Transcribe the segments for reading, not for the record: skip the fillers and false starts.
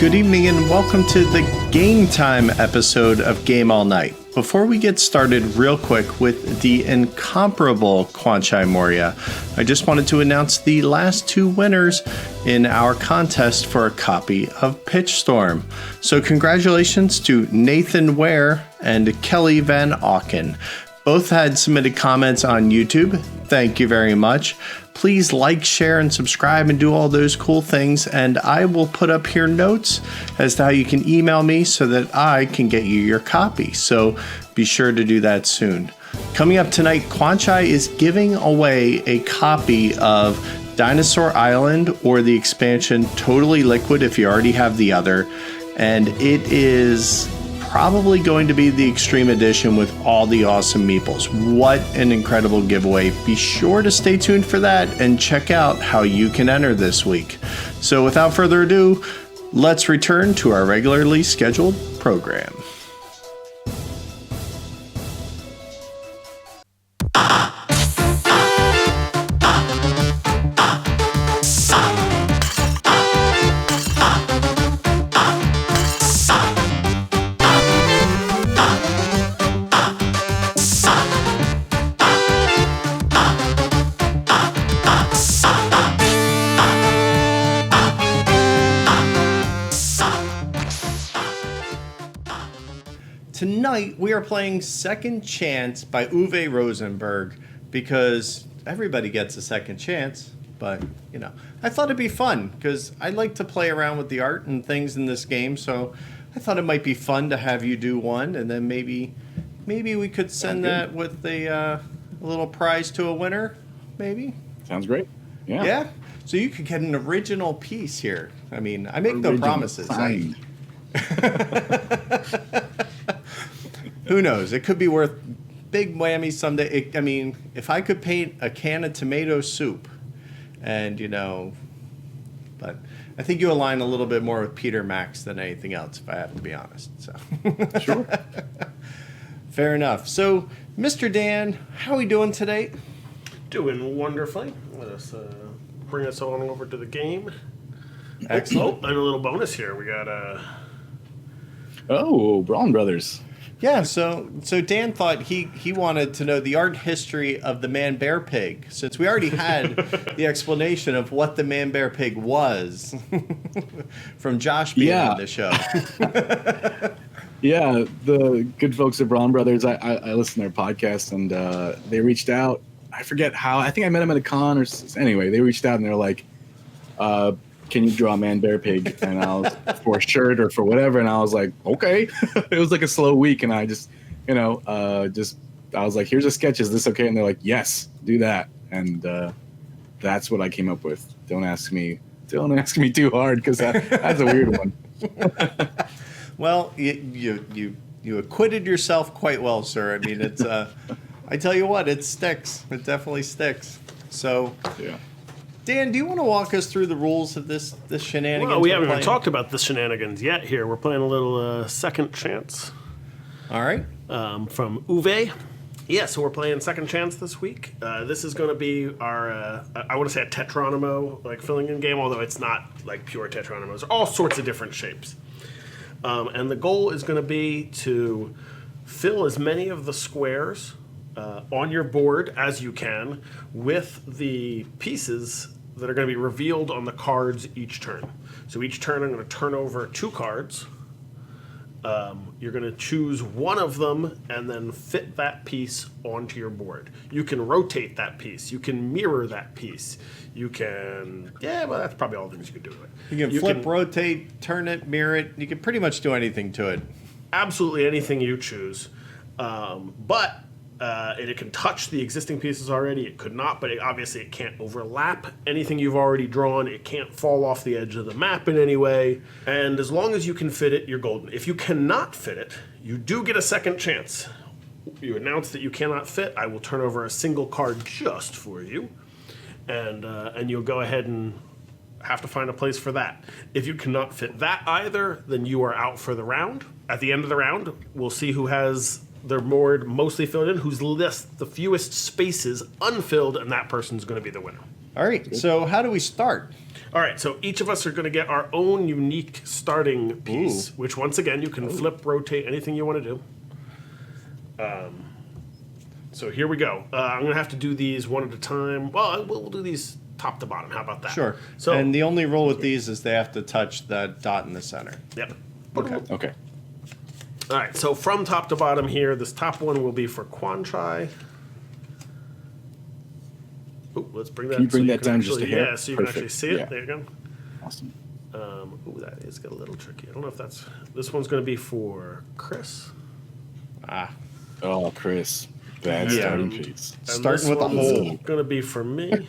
Good evening and welcome to the Game Time episode of Game All Night. Before we get started real quick with the incomparable Kwanchai Moriya, I just wanted to announce the last two winners in our contest for a copy of Pitch Storm. So congratulations to Nathan Ware and Kelly Van Auken. Both had submitted comments on YouTube. Thank you very much. Please like, share, and subscribe and do all those cool things. And I will put up here notes as to how you can email me so that I can get you your copy. So be sure to do that soon. Coming up tonight, Kwanchai is giving away a copy of Dinosaur Island or the expansion Totally Liquid if you already have the other. And it is probably going to be the Extreme Edition with all the awesome meeples. What an incredible giveaway. Be sure to stay tuned for that and check out how you can enter this week. So without further ado, let's return to our regularly scheduled program. Tonight, we are playing Second Chance by Uwe Rosenberg because everybody gets a second chance, but, you know, I thought it'd be fun because I like to play around with the art and things in this game, so I thought it might be fun to have you do one, and then maybe we could send that with a little prize to a winner, maybe? Sounds great. Yeah. Yeah? So you could get an original piece here. I mean, I make no promises. Who knows? It could be worth big whammy someday. I mean, if I could paint a can of tomato soup and, you know, but I think you align a little bit more with Peter Max than anything else, if I have to be honest. So Sure. Fair enough. So, Mr. Dan, how are we doing today? Doing wonderfully. Let us bring us on over to the game. Excellent. Oh, and a little bonus here. We got Braun Brothers. Yeah, so Dan thought he wanted to know the art history of the man-bear pig, since we already had the explanation of what the man-bear pig was from Josh being on the show. Yeah, the good folks at Braun Brothers, I listened to their podcast, and they reached out. I forget how. I think I met them at a con, or anyway, they reached out, and they're like, can you draw a man-bear pig? And I was for a shirt or for whatever, and I was like, okay. It was like a slow week, and I just, I was like, here's a sketch. Is this okay? And they're like, yes, do that. And that's what I came up with. Don't ask me too hard, because that's a weird one. Well, you acquitted yourself quite well, sir. I mean, it's I tell you what, it sticks. It definitely sticks. So yeah. Dan, do you want to walk us through the rules of this shenanigans? Well, we haven't even talked about the shenanigans yet here. We're playing a little Second Chance. All right. From Uwe. Yeah, so we're playing Second Chance this week. This is going to be our, I want to say a tetromino, like filling in game, although it's not like pure tetrominoes. All sorts of different shapes. And the goal is going to be to fill as many of the squares on your board as you can with the pieces that are going to be revealed on the cards each turn. So each turn I'm going to turn over 2 cards. You're going to choose one of them and then fit that piece onto your board. You can rotate that piece. You can mirror that piece. You can... Yeah, well, that's probably all the things you can do with it. You can flip, rotate, turn it, mirror it. You can pretty much do anything to it. Absolutely anything you choose. But it can touch the existing pieces already. It could not, but obviously it can't overlap anything you've already drawn. It can't fall off the edge of the map in any way. And as long as you can fit it, you're golden. If you cannot fit it, you do get a second chance. You announce that you cannot fit, I will turn over a single card just for you. And you'll go ahead and have to find a place for that. If you cannot fit that either, then you are out for the round. At the end of the round, we'll see who has their board mostly filled in, who's left the fewest spaces unfilled, and that person's going to be the winner. All right, so how do we start? All right, so each of us are going to get our own unique starting piece, which once again you can flip, rotate, anything you want to do. So here we go. I'm going to have to do these one at a time. Well, we'll do these top to bottom. How about that? Sure. So, and the only rule with these is they have to touch that dot in the center. Yep. Okay. All right, so from top to bottom here, this top one will be for Kwanchai. Oh, let's bring that. Can you bring that can down actually, just a hair? Yeah, so you can Perfect. actually see it. Yeah. There you go. Awesome. Ooh, that is a little tricky. I don't know if that's. This one's going to be for Chris. Ah. Oh, Chris. Bad Yeah. starting piece. And Starting this with a one's hole. going to be for me.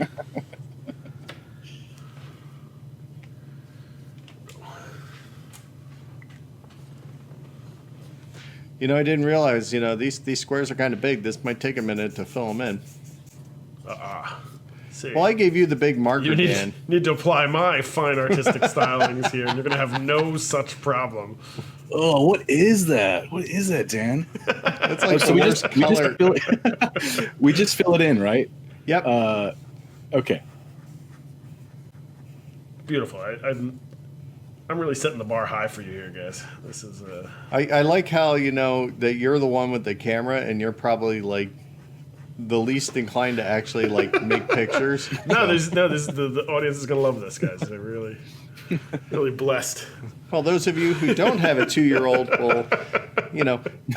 You know, I didn't realize, these squares are kind of big. This might take a minute to fill them in. See. Well, I gave you the big marker, You Dan. need to apply my fine artistic stylings here, and you're going to have no such problem. Oh, what is that? What is that, Dan? That's like So the we worst just, we color. just fill it. We just fill it in, right? Yep. Okay. Beautiful. I'm really setting the bar high for you here, guys. This is I like how, that you're the one with the camera and you're probably like the least inclined to actually like make pictures. the audience is gonna love this, guys. They're really blessed. Well, those of you who don't have a 2-year-old, well,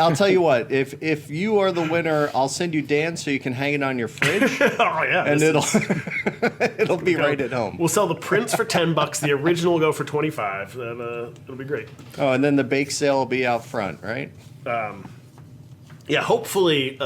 I'll tell you what. If you are the winner, I'll send you Dan so you can hang it on your fridge, Oh yeah, and it'll be right at home. We'll sell the prints for $10. The original will go for 25. And it'll be great. Oh, and then the bake sale will be out front, right? Yeah, hopefully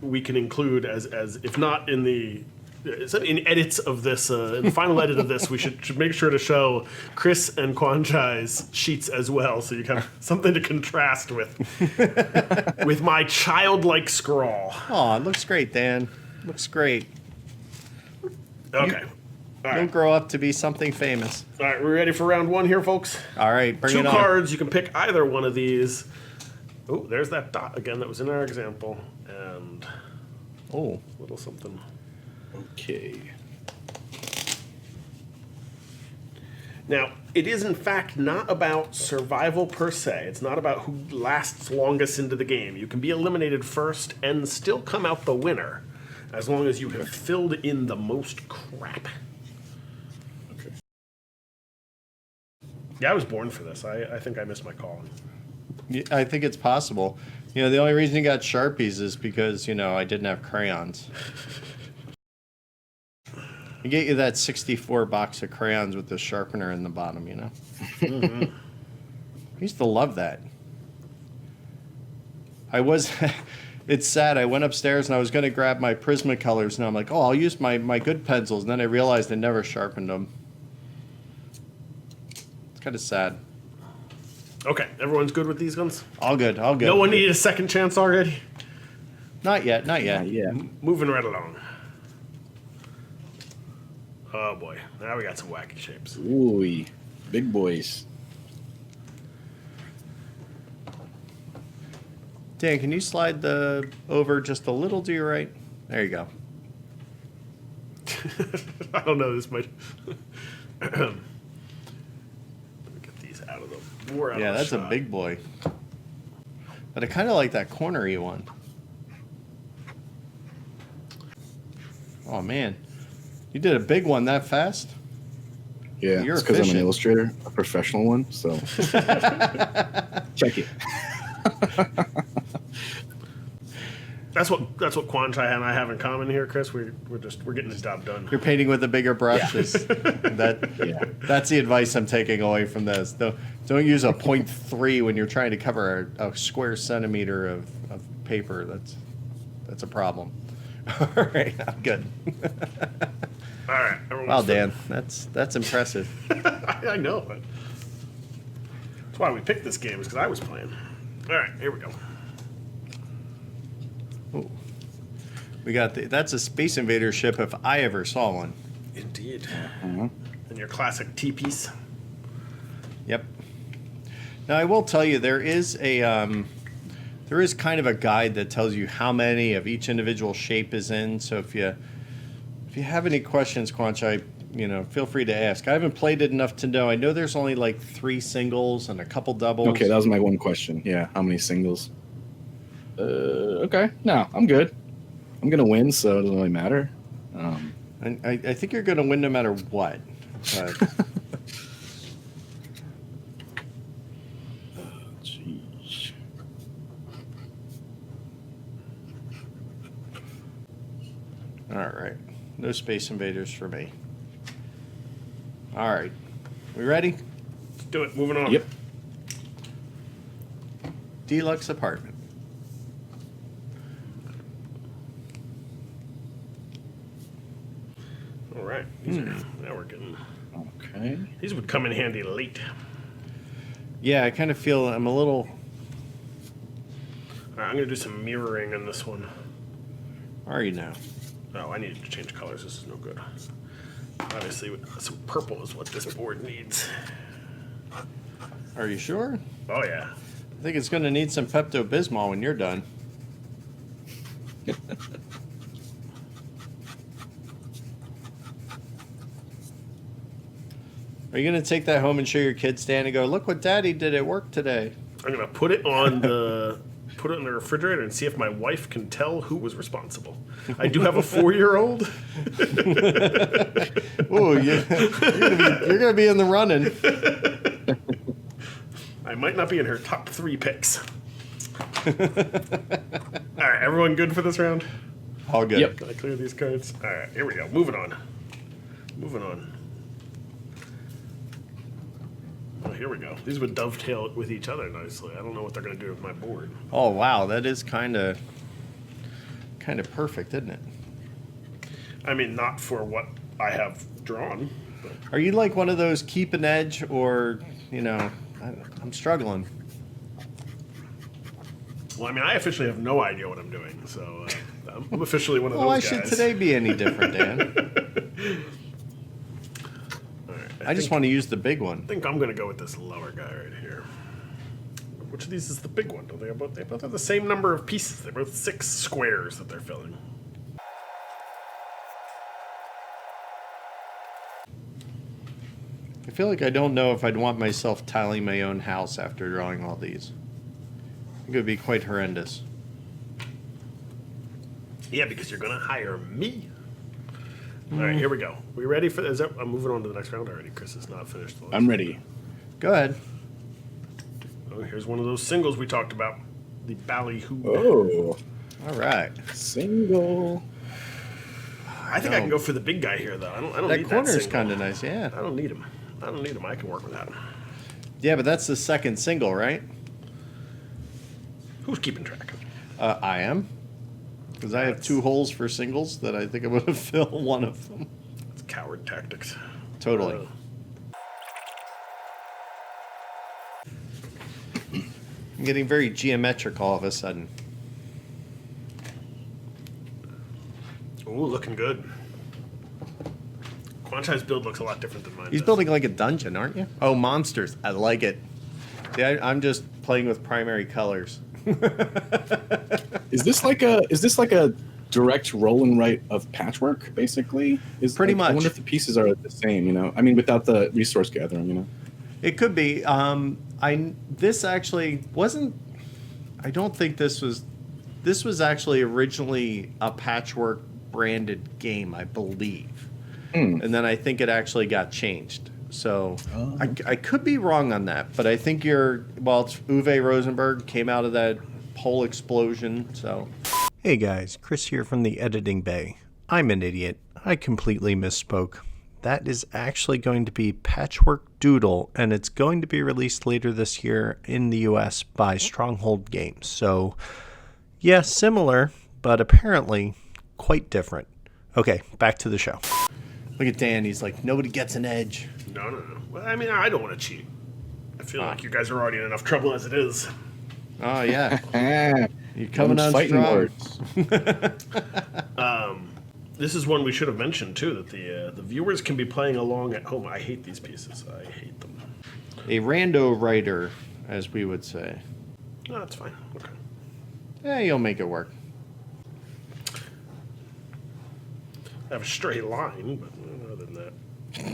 we can include as if not in the. In edits of this, in the final edit of this, we should make sure to show Chris and Kwanchai's sheets as well, so you have something to contrast with my childlike scrawl. Oh, it looks great, Dan. Looks great. Okay. All You'll right. grow up to be something famous. All right, we're ready for round one here, folks. All right, bring 2 it on. cards. You can pick either one of these. Oh, there's that dot again that was in our example, and Oh, a little something. Okay. Now, it is in fact not about survival per se. It's not about who lasts longest into the game. You can be eliminated first and still come out the winner, as long as you have filled in the most crap. Okay. Yeah, I was born for this. I think I missed my calling. yeah, I think it's possible. The only reason you got Sharpies is because, I didn't have crayons. I get you that 64 box of crayons with the sharpener in the bottom, Mm-hmm. I used to love that. It's sad. I went upstairs and I was going to grab my Prismacolors, and I'm like, oh, I'll use my good pencils. And then I realized I never sharpened them. It's kind of sad. Okay, everyone's good with these guns? All good. No one needed a second chance already? Not yet. Yeah. Moving right along. Oh boy, now we got some wacky shapes. Ooh, big boys. Dan, can you slide the over just a little to your right? There you go. I don't know, this might... Let me get these out of the... More out Yeah, of the that's a shot. big boy. But I kind of like that cornery one. Oh, man. You did a big one that fast? Yeah, You're it's because I'm an efficient. illustrator, a professional one. So check it. That's what Kwanchai and I have in common here, Chris. We're getting this job done. You're painting with a bigger brush. That's the advice I'm taking away from this. Don't use a 0.3 when you're trying to cover a square centimeter of paper. That's a problem. All right, I'm good. All right, Wow, Dan, that's impressive. I know. But that's why we picked this game, is because I was playing. All right, here we go. Ooh. We got that's a Space Invader ship if I ever saw one. Indeed. And your classic T-piece. Yep. Now I will tell you there is kind of a guide that tells you how many of each individual shape is in. So if you have any questions, Kwanchai, feel free to ask. I haven't played it enough to know. I know there's only like 3 singles and a couple doubles. Okay, that was my one question. Yeah, how many singles? Okay, no, I'm good. I'm gonna win, so it doesn't really matter. I think you're going to win no matter what. But Jeez. all right. No Space Invaders for me. All right. We ready? Let's do it. Moving on. Yep. Deluxe apartment. All right. Now we're getting. Okay. These would come in handy late. Yeah, I kind of feel I'm a little... All right, I'm going to do some mirroring in this one. Are you now? Oh, I need to change colors. This is no good. Obviously, some purple is what this board needs. Are you sure? Oh, yeah. I think it's going to need some Pepto-Bismol when you're done. Are you going to take that home and show your kids, Dan, and go, look what Daddy did at work today? I'm going to put it on the refrigerator and see if my wife can tell who was responsible. I do have a 4-year-old. Ooh, you're going to be in the running. I might not be in her top 3 picks. All right, everyone good for this round? All good. Yep. Can I clear these cards? All right, here we go. Moving on. Oh, here we go. These would dovetail with each other nicely. I don't know what they're going to do with my board. Oh, wow. That is kind of perfect, isn't it? I mean, not for what I have drawn. But Are you like one of those keep an edge or, I'm struggling. well, I mean, I officially have no idea what I'm doing, so I'm officially one of Well, why those guys. should today be any different, Dan? All right, I just want to use the big one. I think I'm going to go with this lower guy right here. Which of these is the big one? They both have the same number of pieces. They're both 6 squares that they're filling. I feel like I don't know if I'd want myself tiling my own house after drawing all these. I think it would be quite horrendous. Yeah, because you're going to hire me. All right, here we go. We ready for this? I'm moving on to the next round already. Chris is not finished. I'm ready. Go ahead. Oh, here's one of those singles we talked about. The ballyhoo. Oh, All right. single. I think I can go for the big guy here, though. I don't That need corner's that single. kind of nice, yeah. I don't need him. I can work with that. Yeah, but that's the second single, right? Who's keeping track? I am. Because I have 2 holes for singles that I think I'm going to fill one of them. It's coward tactics. Totally. I'm getting very geometric all of a sudden. Ooh, looking good. Kwanchai's build looks a lot different than mine. He's does. building like a dungeon, aren't you? Oh, monsters. I like it. Yeah, I'm just playing with primary colors. Is this like a direct roll and write of Patchwork, basically? Pretty much. I wonder if the pieces are the same, I mean, without the resource gathering, It could be. This actually wasn't. I don't think this was. This was actually originally a Patchwork branded game, I believe, and then I think it actually got changed. So I could be wrong on that, but I think it's Uwe Rosenberg came out of that pole explosion. So, hey guys, Chris here from the editing bay. I'm an idiot. I completely misspoke. That is actually going to be Patchwork Doodle, and it's going to be released later this year in the US by Stronghold Games. So, yeah, similar, but apparently quite different. Okay, back to the show. Look at Dan, he's like, nobody gets an edge. No. Well, I mean, I don't want to cheat. I feel like you guys are already in enough trouble as it is. Oh, yeah. You're coming on fighting strong. words. This is one we should have mentioned, too, that the viewers can be playing along at home. I hate these pieces. I hate them. A rando writer, as we would say. No, that's fine. Okay. Yeah, you'll make it work. I have a straight line, but other than that. Is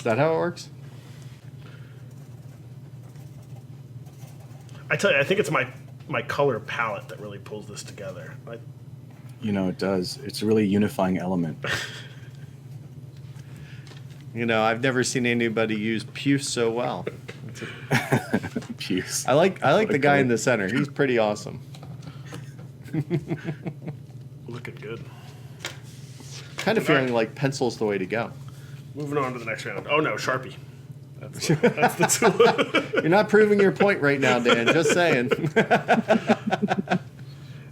that how it works? I tell you, I think it's my color palette that really pulls this together. It does. It's a really unifying element. I've never seen anybody use puce so well. Puce. I like the guy in the center. He's pretty awesome. Looking good. Kind of feeling like pencil's the way to go. Moving on to the next round. Oh no, Sharpie. That's the tool. You're not proving your point right now, Dan. Just saying.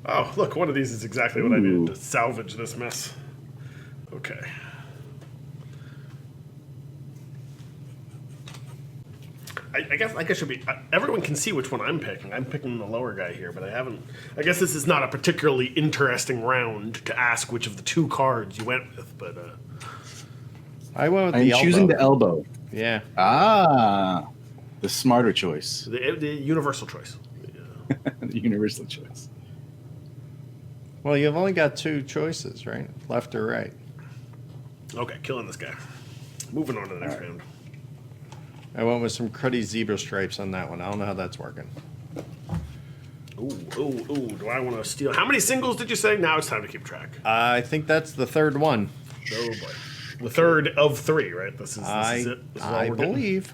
Oh, look, one of these is exactly what I needed to salvage this mess. Okay. I guess I should be. Everyone can see which one I'm picking. I'm picking the lower guy here, but I haven't. I guess this is not a particularly interesting round to ask which of the two cards you went with, but. I went with I'm the elbow. choosing the elbow. Yeah. The smarter choice. The universal choice. The universal choice. Well, you've only got two choices, right? Left or right. Okay, killing this guy. Moving on to the next round. I went with some cruddy zebra stripes on that one. I don't know how that's working. Ooh. Do I want to steal? How many singles did you say? Now it's time to keep track. I think that's the third one. Oh boy. The third of three, right? This is it. This is all I we're getting? believe.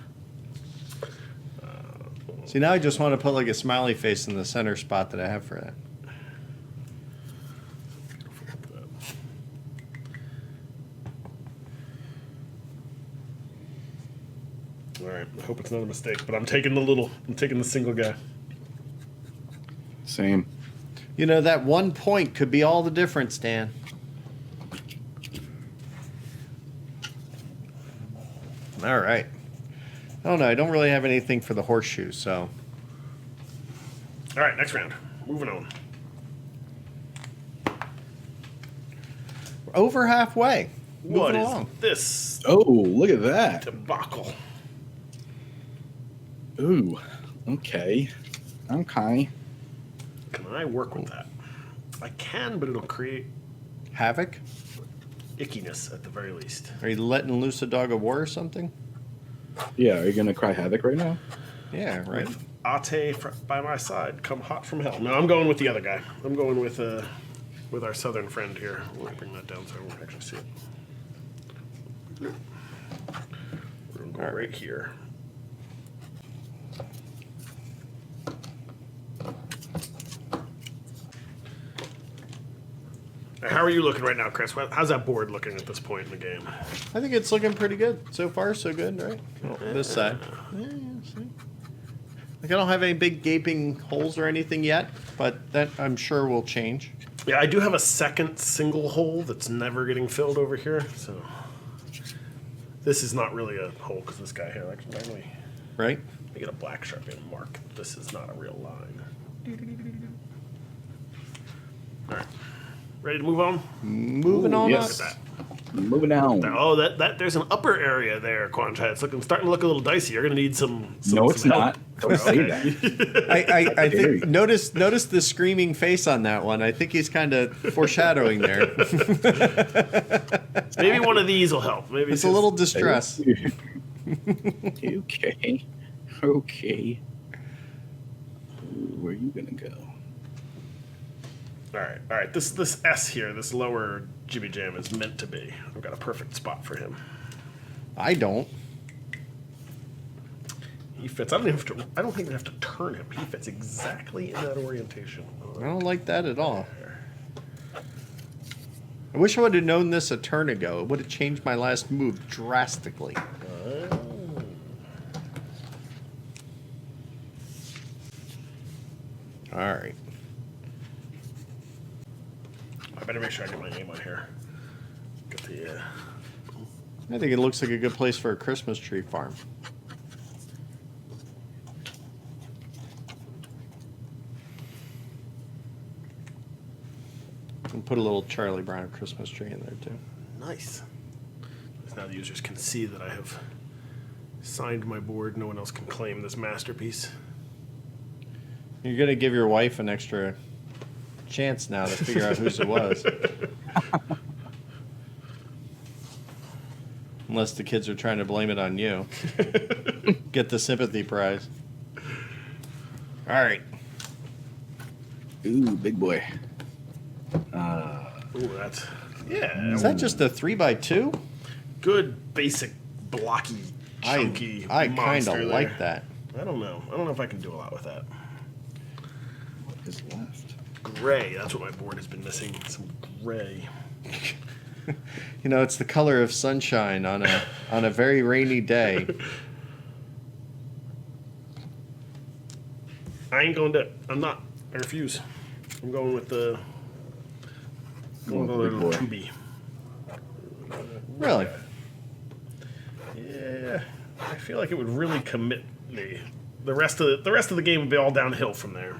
See, now I just want to put like a smiley face in the center spot that I have for that. All right. I hope it's not a mistake, but I'm taking the single guy. Same. That 1 point could be all the difference, Dan. All right. I don't know. I don't really have anything for the horseshoe, so. All right, next round. Moving on. We're over halfway. What Moving is along. this Oh, look at that. debacle? Ooh. Okay. Can I work with that? I can, but it'll create Havoc? ickiness at the very least. Are you letting loose a dog of war or something? Yeah, are you going to cry havoc right now? Yeah, right. Ate by my side, come hot from hell. No, I'm going with the other guy. I'm going with our southern friend here. Let me bring that down so I can actually see it. We're going to go right here. How are you looking right now, Chris? How's that board looking at this point in the game? I think it's looking pretty good. So far, so good, right? This side. Yeah, see? Like, I don't have any big gaping holes or anything yet, but that I'm sure will change. Yeah, I do have a second single hole that's never getting filled over here, so this is not really a hole because this guy here, actually, Right? let me get a black Sharpie and mark. This is not a real line. All right, ready to move on? Moving on yes. up. Look at that. Moving on. Oh, that there's an upper area there, Kwanchai. It's starting to look a little dicey. You're gonna need some No, it's some help. not. Don't say that. I dare think you. notice the screaming face on that one. I think he's kind of foreshadowing there. Maybe one of these will help. Maybe It's a little distress. Okay. Okay. Where are you going to go? All right. This S here, this lower jibby jam is meant to be. I've got a perfect spot for him. I don't. He fits. I don't think I have to turn him. He fits exactly in that orientation. I don't like that at all. I wish I would have known this a turn ago. It would have changed my last move drastically. All right. I better make sure I get my name on here. Get the. I think it looks like a good place for a Christmas tree farm. And put a little Charlie Brown Christmas tree in there too. Nice. Now the users can see that I have signed my board. No one else can claim this masterpiece. You're gonna give your wife an extra chance now to figure out whose it was. Unless the kids are trying to blame it on you. Get the sympathy prize. All right. Ooh, big boy. Ooh, that's... Yeah. Is that just a 3x2? Good, basic, blocky, chunky I kind monster of there. like that. I don't know. I don't know if I can do a lot with that. What is left? Gray. That's what my board has been missing. Some gray. You know, it's the color of sunshine on a very rainy day. I ain't going to... I'm not. I refuse. I'm going with the... Going with the little Big boy. 2B. Really? Yeah. I feel like it would really commit me. The rest of the game would be all downhill from there.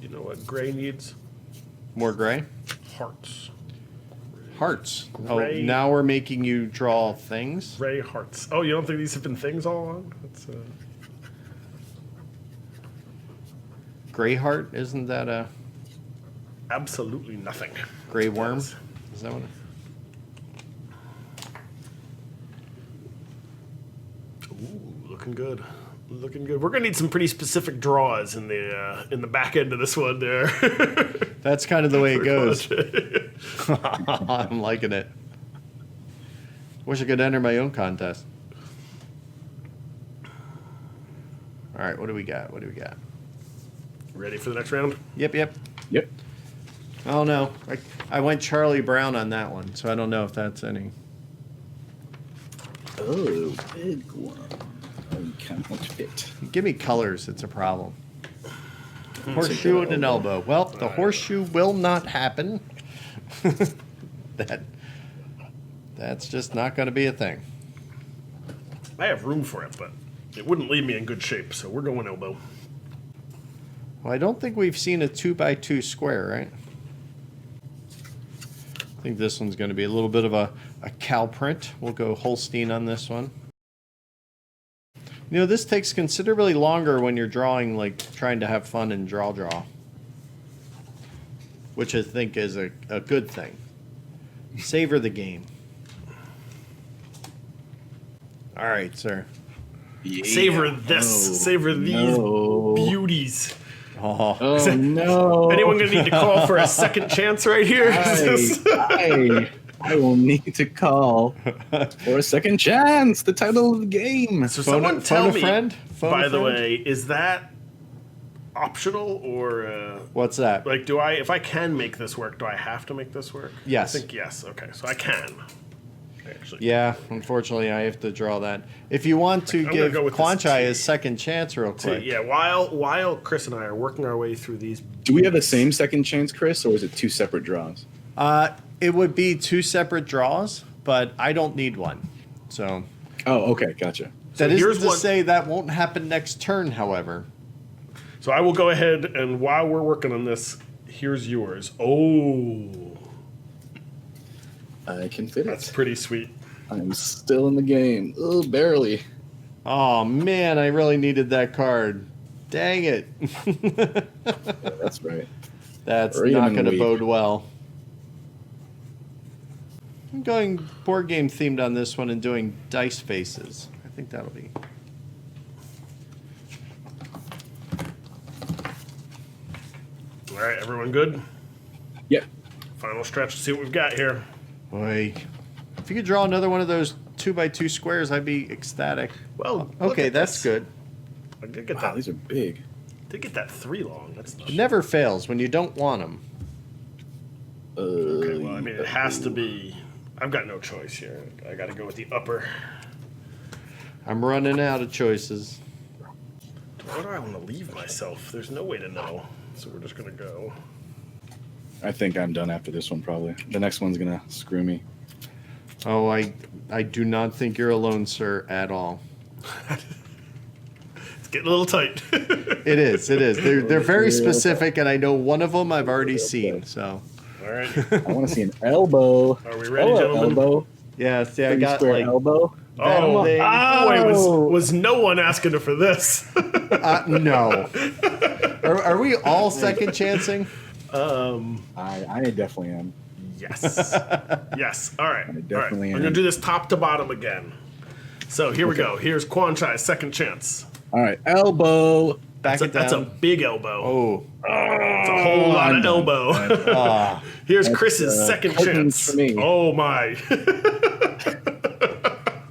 You know what gray needs? More gray? Hearts. Hearts. Gray. Oh, now we're making you draw things? Gray hearts. Oh, you don't think these have been things all along? That's, Gray heart? Isn't that a absolutely nothing. gray worm? Yes. Is that what Ooh, looking good. Looking good. We're gonna need some pretty specific draws in the back end of this one there. That's kind of the way it goes. I'm liking it. Wish I could enter my own contest. All right, what do we got? What do we got? Ready for the next round? Yep. Yep. Oh, no. I went Charlie Brown on that one, so I don't know if that's any. Oh, big one. Oh, count much fit. Give me colors. It's a problem. Horseshoe and an elbow. Well, the horseshoe will not happen. That's just not going to be a thing. I have room for it, but it wouldn't leave me in good shape, so we're going elbow. Well, I don't think we've seen a 2x2 square, right? I think this one's going to be a little bit of a cow print. We'll go Holstein on this one. You know, this takes considerably longer when you're drawing, like trying to have fun and draw. Which I think is a good thing. Savor the game. All right, sir. Yeah. Savor this. Oh, Savor these no. beauties. Oh, Oh, no. Anyone gonna need to call for a second chance right here? I will need to call for a second chance. The title of the game. So phone someone a tell me, friend? Phone by a the friend? way, is that optional or What's that? like if I can make this work, do I have to make this work? Yes. I think yes. Okay, so I can. Actually. Yeah, unfortunately, I have to draw that. If you want to I'm gonna give go with this Kwanchai T. his second chance real quick. Yeah, while Chris and I are working our way through these, Do we have the same second chance, Chris, or is it two separate draws? It would be two separate draws, but I don't need one. So Oh, okay, gotcha. that here's isn't to what- say that won't happen next turn, however. so I will go ahead and while we're working on this, here's yours. Oh, I can fit that's it. pretty sweet. I'm still in the game. Oh, barely. Oh, man, I really needed that card. Dang it. Yeah, that's right. That's Or even not going to weak. bode well. I'm going board game themed on this one and doing dice faces. I think that'll be. All right, everyone good? Yep. Final stretch to see what we've got here. Boy, if you could draw another one of those 2x2 squares, I'd be ecstatic. Well, look Okay, at that's this. good. I did get Wow, that. these are big. Did get that 3 long. That's It never fails when you don't want them. okay. Well, I mean, it has to be. I've got no choice here. I got to go with the upper. I'm running out of choices. Where do I want to leave myself? There's no way to know. So we're just gonna go. I think I'm done after this one, probably. The next one's going to screw me. Oh, I do not think you're alone, sir, at all. It's getting a little tight. It is. They're very specific, and I know one of them I've already seen. So, All right. I want to see an elbow. Are we ready, Hello, gentlemen? elbow. yeah, see, I Three got square like elbow. Oh, thing. boy, was no one asking her for this? no. Are we all second chancing? I definitely am. Yes. Yes. All right. definitely I'm am. going to do this top to bottom again. So here we go. Here's Kwanchai's second chance. All right, elbow. Back it down. That's a big elbow. Oh. It's a whole lot of elbow. Here's Chris's second curtains chance. for me. Oh my.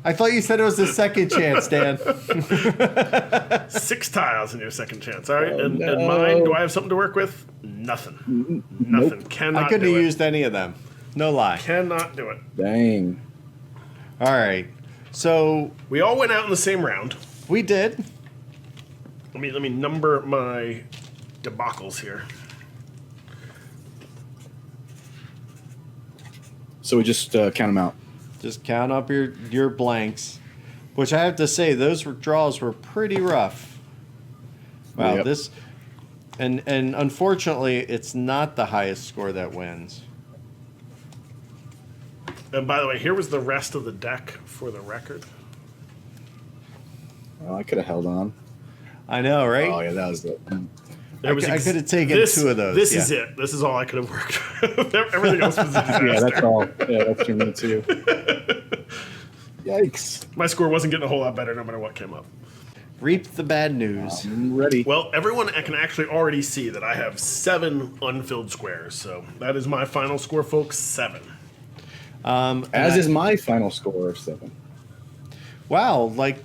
I thought you said it was the second chance, Dan. 6 tiles in your second chance. All right. And no. mine, do I have something to work with? Nothing. Nothing. Nope. Cannot I couldn't do have it. used any of them. No lie. Cannot do it. Dang. All right. So We all went out in the same round. we did. Let me number my debacles here. So we just count them out. Just count up your blanks, which I have to say those draws were pretty rough. Wow, Yep. this and unfortunately it's not the highest score that wins. And by the way, here was the rest of the deck for the record. Well, I could have held on. I know, right? Oh yeah, that was the. I could have taken two of those. This yeah. is it. This is all I could have worked. Everything else was a disaster. Yeah, that's all. Yeah, that's for me too. Yikes! My score wasn't getting a whole lot better no matter what came up. Reap the bad news. I'm ready. Well, everyone can actually already see that I have 7 unfilled squares. So that is my final score, folks. 7. As is my final score of 7. Wow, like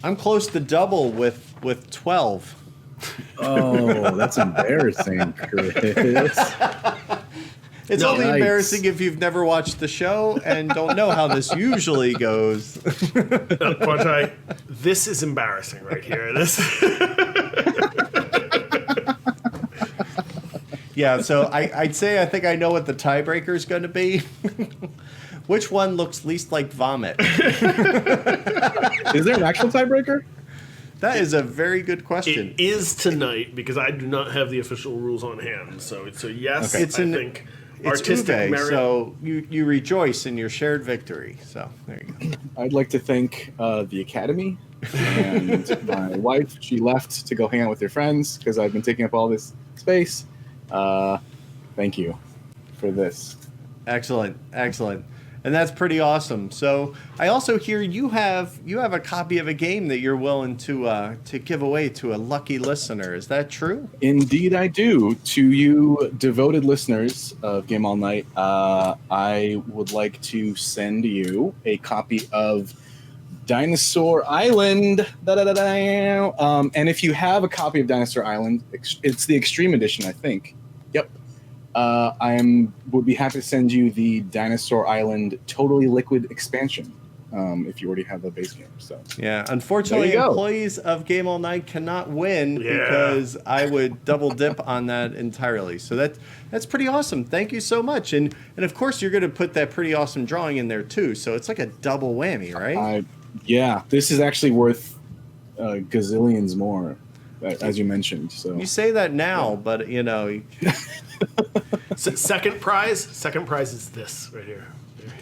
I'm close to double with 12. Oh, that's embarrassing, Chris. It's No. only Yikes. embarrassing if you've never watched the show and don't know how this usually goes. Kwanchai, this is embarrassing right here. This. Yeah, so I'd say I think I know what the tiebreaker is going to be. Which one looks least like vomit? Is there an actual tiebreaker? That is a very good question. It is tonight because I do not have the official rules on hand. So yes, Okay. It's I in- think It's artistic Uwe, merit. so you rejoice in your shared victory. So there you go. I'd like to thank the Academy and my wife. She left to go hang out with her friends because I've been taking up all this space. Thank you for this. Excellent, excellent. And that's pretty awesome. So I also hear you have a copy of a game that you're willing to give away to a lucky listener. Is that true? Indeed, I do. To you devoted listeners of Game All Night, I would like to send you a copy of Dinosaur Island. And if you have a copy of Dinosaur Island, it's the Extreme Edition, I think. Yep. Would be happy to send you the Dinosaur Island Totally Liquid expansion. If you already have the base game. So Yeah. Unfortunately, There you go. employees of Game All Night cannot win Yeah. because I would double dip on that entirely. So that's pretty awesome. Thank you so much. And of course, you're going to put that pretty awesome drawing in there too. So it's like a double whammy, right? yeah, this is actually worth gazillions more, as you mentioned. So You say that now, but you know, Second prize is this right here.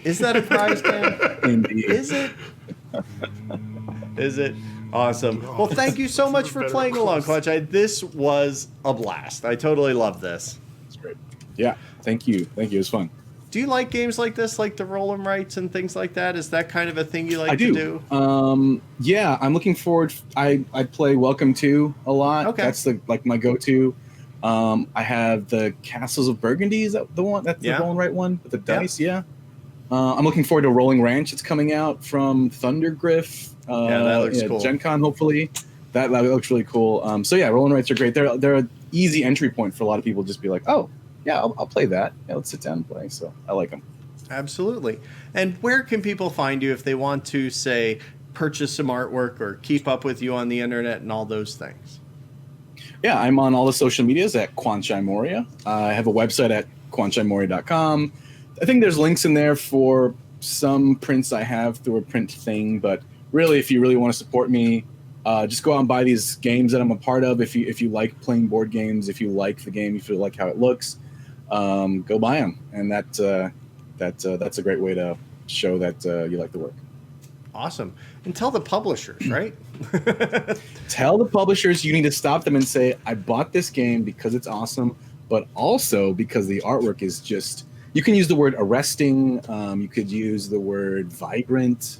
is that a prize, Dan? indeed. Is it? Is it? Awesome. Well, thank you so much for Better playing along, close. Kwanchai. This was a blast. I totally love this. That's great. Yeah, thank you. It was fun. Do you like games like this, like the roll 'em rights and things like that? Is that kind of a thing you like I to do. do? Yeah, I'm looking forward. I play Welcome to a lot. Okay. That's my go-to. I have the Castles of Burgundy. Is that the one? That's Yeah. the rolling right one with the dice. Yeah. I'm looking forward to Rolling Ranch. It's coming out from Thundergriff. Yeah, that looks cool. Gen Con, hopefully. That looks really cool. So yeah, Rolling Rights are great. They're an easy entry point for a lot of people. Just be like, oh yeah, I'll play that. Yeah, let's sit down and play. So I like them. Absolutely. And where can people find you if they want to, say, purchase some artwork or keep up with you on the internet and all those things? Yeah, I'm on all the social medias at Kwanchai Moriya. I have a website at kwanchaimoriya.com. I think there's links in there for some prints I have through a print thing, but really, if you really want to support me, just go out and buy these games that I'm a part of. If you like playing board games, if you like the game, if you like how it looks, go buy them, and that's a great way to show that you like the work. Awesome. And tell the publishers, right? Tell the publishers you need to stop them and say, I bought this game because it's awesome, but also because the artwork is just, you can use the word arresting, you could use the word vibrant,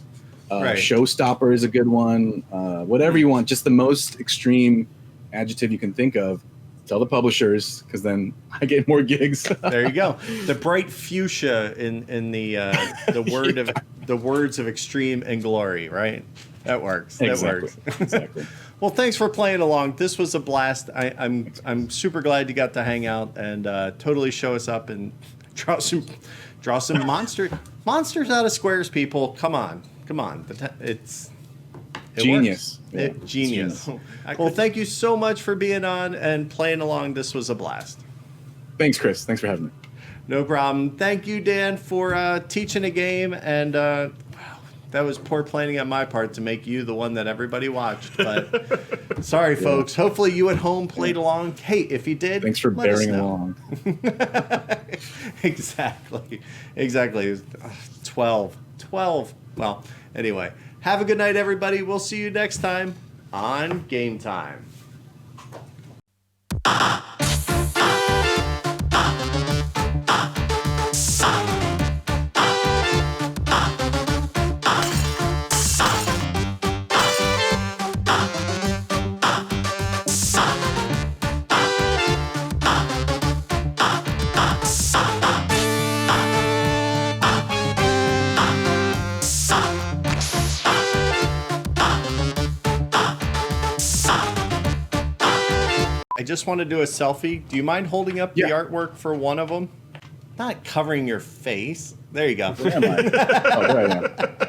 Right. showstopper is a good one, whatever you want, just the most extreme adjective you can think of. Tell the publishers, because then I get more gigs. There you go. The bright fuchsia in the word of the words of extreme and glory, right? That works. That Exactly. works. Exactly. Well, thanks for playing along. This was a blast. I'm super glad you got to hang out and totally show us up and draw some monsters out of squares, people. Come on. It Genius. works. Genius. Well, thank you so much for being on and playing along. This was a blast. Thanks, Chris. Thanks for having me. No problem. Thank you, Dan, for teaching a game. And wow, that was poor planning on my part to make you the one that everybody watched. But sorry, folks. Hopefully you at home played along. Hey, if you did, Thanks for let us bearing know. along. Exactly. It was 12. Well, anyway. Have a good night, everybody. We'll see you next time on Game Time. I just want to do a selfie. Do you mind holding up the artwork for one of them? Not covering your face. There you go. Where am I? Oh, there I am.